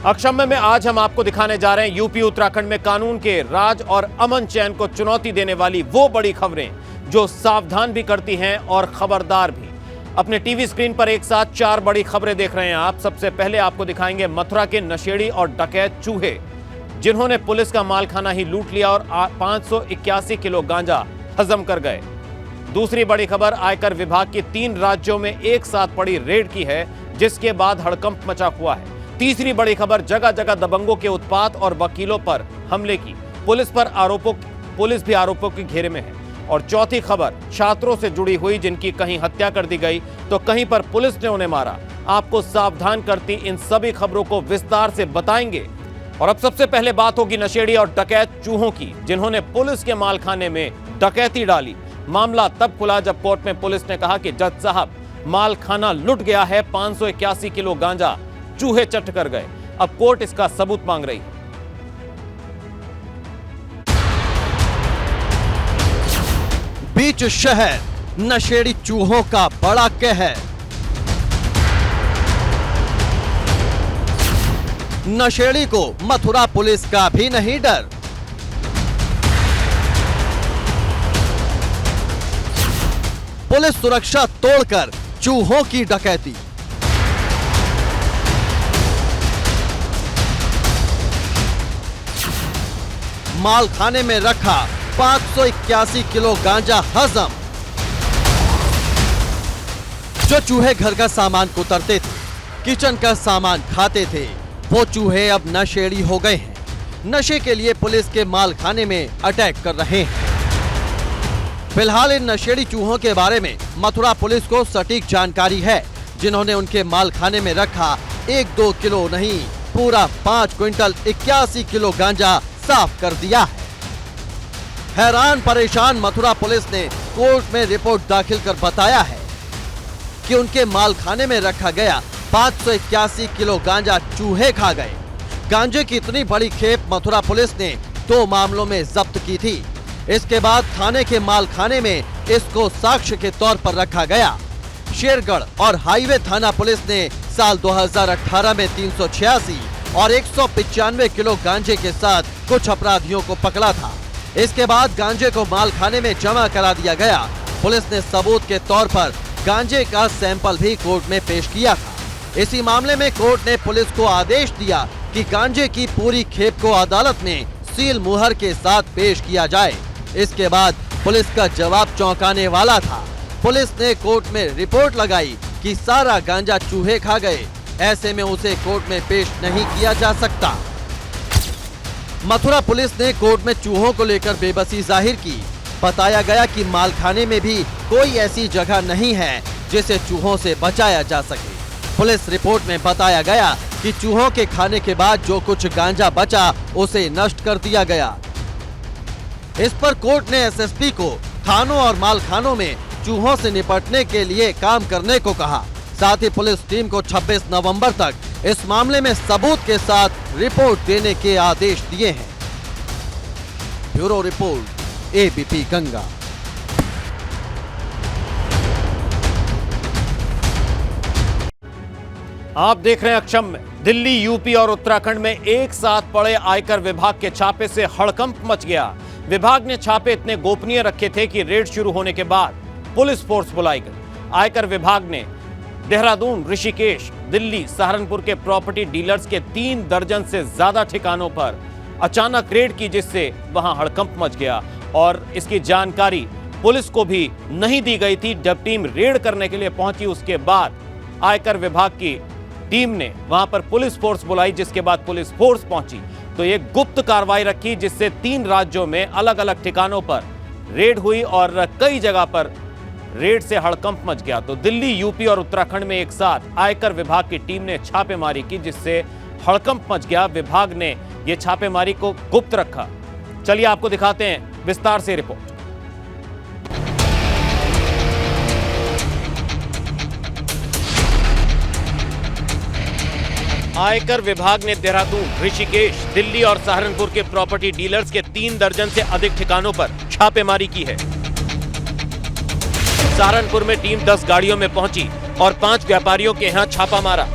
अक्षम्य में आज हम आपको दिखाने जा रहे हैं यूपी उत्तराखंड में कानून के राज और अमन चैन को चुनौती देने वाली वो बड़ी खबरें जो सावधान भी करती हैं और खबरदार भी। अपने टीवी स्क्रीन पर एक साथ 4 बड़ी खबरें देख रहे हैं आप। सबसे पहले आपको दिखाएंगे मथुरा के नशेड़ी और डकैत चूहे जिन्होंने पुलिस का मालखाना ही लूट लिया और 581 किलो गांजा हजम कर गए। दूसरी बड़ी खबर आयकर विभाग की 3 राज्यों में एक साथ पड़ी रेड की है जिसके बाद हड़कंप मचा हुआ है। तीसरी बड़ी खबर जगह जगह दबंगों के उत्पात और वकीलों पर हमले की, पुलिस भी आरोपों के घेरे में है। और चौथी खबर छात्रों से जुड़ी हुई जिनकी कहीं हत्या कर दी गई तो कहीं पर पुलिस ने उन्हें मारा। आपको सावधान करती इन सभी खबरों को विस्तार से बताएंगे। और अब सबसे पहले बात होगी नशेड़ी और डकैत चूहों की जिन्होंने पुलिस के मालखाने में डकैती डाली। मामला तब खुला जब कोर्ट में पुलिस ने कहा कि जज साहब मालखाना लुट गया है, 581 किलो गांजा चूहे चट कर गए। अब कोर्ट इसका सबूत मांग रही है। बीच शहर नशेड़ी चूहों का बड़ा कहर। नशेड़ी को मथुरा पुलिस का भी नहीं डर। पुलिस सुरक्षा तोड़कर चूहों की डकैती। मालखाने में रखा 581 किलो गांजा हजम। जो चूहे घर का सामान कुतरते थे, किचन का सामान खाते थे, वो चूहे अब नशेड़ी हो गए हैं। नशे के लिए पुलिस के मालखाने में अटैक कर रहे हैं। फिलहाल इन नशेड़ी चूहों के बारे में मथुरा पुलिस को सटीक जानकारी है, जिन्होंने उनके मालखाने में रखा 1-2 किलो नहीं, पूरा 5 क्विंटल 81 किलो गांजा साफ कर दिया है। हैरान परेशान मथुरा पुलिस ने कोर्ट में रिपोर्ट दाखिल कर बताया है कि उनके मालखाने में रखा गया 581 किलो गांजा चूहे खा गए। गांजे की इतनी बड़ी खेप मथुरा पुलिस ने 2 मामलों में जब्त की थी। इसके बाद थाने के मालखाने में इसको साक्ष्य के तौर पर रखा गया। शेरगढ़ और हाईवे थाना पुलिस ने साल 2018 में 386 और 195 किलो गांजे के साथ कुछ अपराधियों को पकड़ा था। इसके बाद गांजे को मालखाने में जमा करा दिया गया। पुलिस ने सबूत के तौर पर गांजे का सैंपल भी कोर्ट में पेश किया था। इसी मामले में कोर्ट ने पुलिस को आदेश दिया कि गांजे की पूरी खेप को अदालत में सील मुहर के साथ पेश किया जाए। इसके बाद पुलिस का जवाब चौंकाने वाला था। पुलिस ने कोर्ट में रिपोर्ट लगाई कि सारा गांजा चूहे खा गए, ऐसे में उसे कोर्ट में पेश नहीं किया जा सकता। मथुरा पुलिस ने कोर्ट में चूहों को लेकर बेबसी जाहिर की। बताया गया कि मालखाने में भी कोई ऐसी जगह नहीं है जिसे चूहों से बचाया जा सके। पुलिस रिपोर्ट में बताया गया कि चूहों के खाने के बाद जो कुछ गांजा बचा उसे नष्ट कर दिया गया। इस पर कोर्ट ने एसएसपी को थानों और मालखानों में चूहों से निपटने के लिए काम करने को कहा। साथ ही पुलिस टीम को 26 नवंबर तक इस मामले में सबूत के साथ रिपोर्ट देने के आदेश दिए हैं। Bureau report ABP Ganga. आप देख रहे हैं अक्षम्य। दिल्ली, यूपी और उत्तराखंड में एक साथ पड़े आयकर विभाग के छापे से हड़कंप मच गया। विभाग ने छापे इतने गोपनीय रखे थे कि रेड शुरू होने के बाद पुलिस फोर्स बुलाई गई। आयकर विभाग ने देहरादून, ऋषिकेश, दिल्ली, सहारनपुर के प्रॉपर्टी डीलर्स के 3 दर्जन से ज्यादा ठिकानों पर अचानक रेड की जिससे वहां हड़कंप मच गया। और इसकी जानकारी पुलिस को भी नहीं दी गई थी। जब टीम रेड करने के लिए पहुंची उसके बाद आयकर विभाग की टीम ने वहां पर पुलिस फोर्स बुलाई, जिसके बाद पुलिस फोर्स पहुंची तो ये गुप्त कार्रवाई रखी जिससे 3 राज्यों में अलग अलग ठिकानों पर रेड हुई और कई जगह पर रेड से हड़कंप मच गया। तो दिल्ली, यूपी और उत्तराखंड में एक साथ आयकर विभाग की टीम ने छापेमारी की जिससे हड़कंप मच गया। विभाग ने यह छापेमारी को गुप्त रखा। चलिए आपको दिखाते हैं विस्तार से रिपोर्ट। आयकर विभाग ने देहरादून, ऋषिकेश, दिल्ली और सहारनपुर के प्रॉपर्टी डीलर्स के 3 दर्जन से अधिक ठिकानों पर छापेमारी की है। सहारनपुर में टीम 10 गाड़ियों में पहुंची और 5 व्यापारियों के यहां छापा मारा।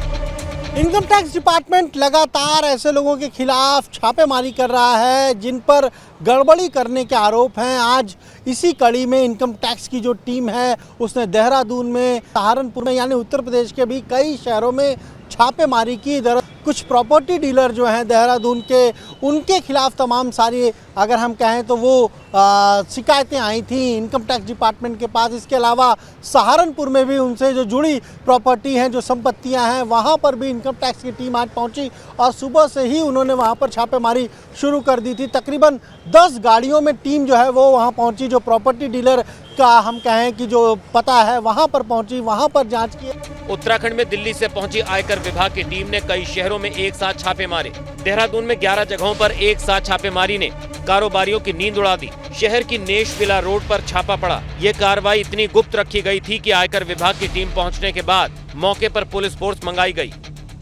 इनकम टैक्स डिपार्टमेंट लगातार ऐसे लोगों के खिलाफ छापेमारी कर रहा है जिन पर गड़बड़ी करने के आरोप हैं। आज इसी कड़ी में इनकम टैक्स की जो टीम है उसने देहरादून में, सहारनपुर में यानी उत्तर प्रदेश के भी कई शहरों में छापेमारी की। कुछ प्रॉपर्टी डीलर जो हैं देहरादून के, उनके खिलाफ तमाम सारी अगर हम कहें तो वो शिकायतें आई थी इनकम टैक्स डिपार्टमेंट के पास। इसके अलावा सहारनपुर में भी उनसे जो जुड़ी प्रॉपर्टी हैं, जो संपत्तियां हैं, वहां पर भी इनकम टैक्स की टीम आज पहुंची और सुबह से ही उन्होंने वहां पर छापेमारी शुरू कर दी थी। तकरीबन 10 गाड़ियों में टीम जो है वो वहां पहुंची। जो प्रॉपर्टी डीलर का हम कहें कि जो पता है वहां पर पहुंची, वहां पर जांच की। उत्तराखंड में दिल्ली से पहुंची आयकर विभाग की टीम ने कई शहरों में एक साथ छापे मारे। देहरादून में 11 जगहों पर एक साथ छापेमारी ने कारोबारियों की नींद उड़ा दी। शहर की नेश विला रोड पर छापा पड़ा। ये कार्रवाई इतनी गुप्त रखी गई थी कि आयकर विभाग की टीम पहुंचने के बाद मौके पर पुलिस फोर्स मंगाई गई।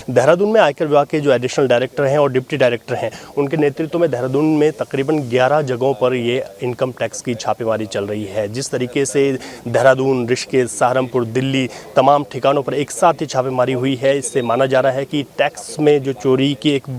देहरादून में आयकर विभाग के जो एडिशनल डायरेक्टर हैं और डिप्टी डायरेक्टर हैं, उनके नेतृत्व में देहरादून में तकरीबन 11 जगहों पर ये इनकम टैक्स की छापेमारी चल रही है। जिस तरीके से देहरादून, ऋषिकेश, सहारनपुर, दिल्ली तमाम ठिकानों पर एक साथ ही छापेमारी हुई है, इससे माना जा रहा है कि टैक्स में जो चोरी की एक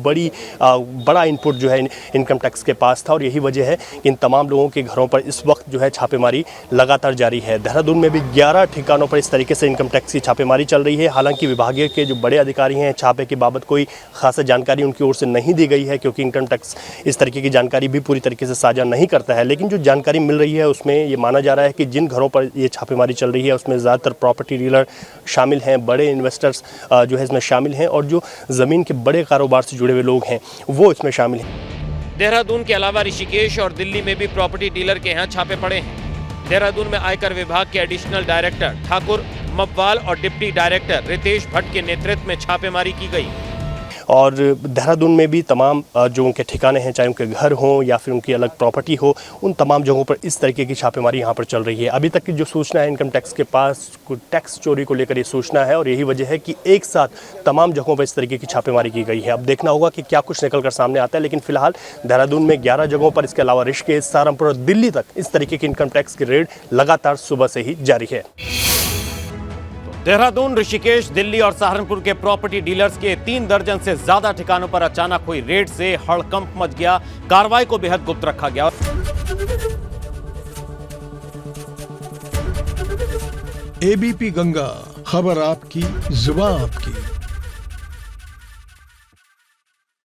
बड़ा इनपुट जो है इनकम टैक्स के पास था और यही वजह है कि इन तमाम लोगों के घरों पर इस वक्त जो है छापेमारी लगातार जारी है। देहरादून में भी 11 ठिकानों पर इस तरीके से इनकम टैक्स की छापेमारी चल रही है। हालांकि विभागीय के जो बड़े अधिकारी हैं, छापे की बाबत कोई खास जानकारी उनकी ओर से नहीं दी गई है, क्योंकि इनकम टैक्स इस तरीके की जानकारी भी पूरी तरीके से साझा नहीं करता है। लेकिन जो जानकारी मिल रही है उसमें ये माना जा रहा है कि जिन घरों पर ये छापेमारी चल रही है उसमें ज़्यादातर प्रॉपर्टी डीलर शामिल हैं, बड़े इन्वेस्टर्स जो है इसमें शामिल हैं और जो ज़मीन के बड़े कारोबार से जुड़े हुए लोग हैं वो इसमें शामिल हैं। देहरादून के अलावा ऋषिकेश और दिल्ली में भी प्रॉपर्टी डीलर के यहाँ छापे पड़े हैं। देहरादून में आयकर विभाग के एडिशनल डायरेक्टर ठाकुर मब्बाल और डिप्टी डायरेक्टर रितेश भट्ट के नेतृत्व में छापेमारी की गई। और देहरादून में भी तमाम जो उनके ठिकाने हैं, चाहे उनके घर हों या फिर उनकी अलग प्रॉपर्टी हो, उन तमाम जगहों पर इस तरीके की छापेमारी यहाँ पर चल रही है। अभी तक की जो सूचना है इनकम टैक्स के पास टैक्स चोरी को लेकर ये सूचना है और यही वजह है कि एक साथ तमाम जगहों पर इस तरीके की छापेमारी की गई है। अब देखना होगा कि क्या कुछ निकल कर सामने आता है, लेकिन फिलहाल देहरादून में 11 जगहों पर, इसके अलावा ऋषिकेश, सहारनपुर और दिल्ली तक इस तरीके की इनकम टैक्स की रेड लगातार सुबह से ही जारी है। देहरादून, ऋषिकेश, दिल्ली और सहारनपुर के प्रॉपर्टी डीलर्स के 3 दर्जन से ज्यादा ठिकानों पर अचानक हुई रेड से हड़कंप मच गया। कार्रवाई को बेहद गुप्त रखा गया। एबीपी गंगा, खबर आपकी, जुबान आपकी।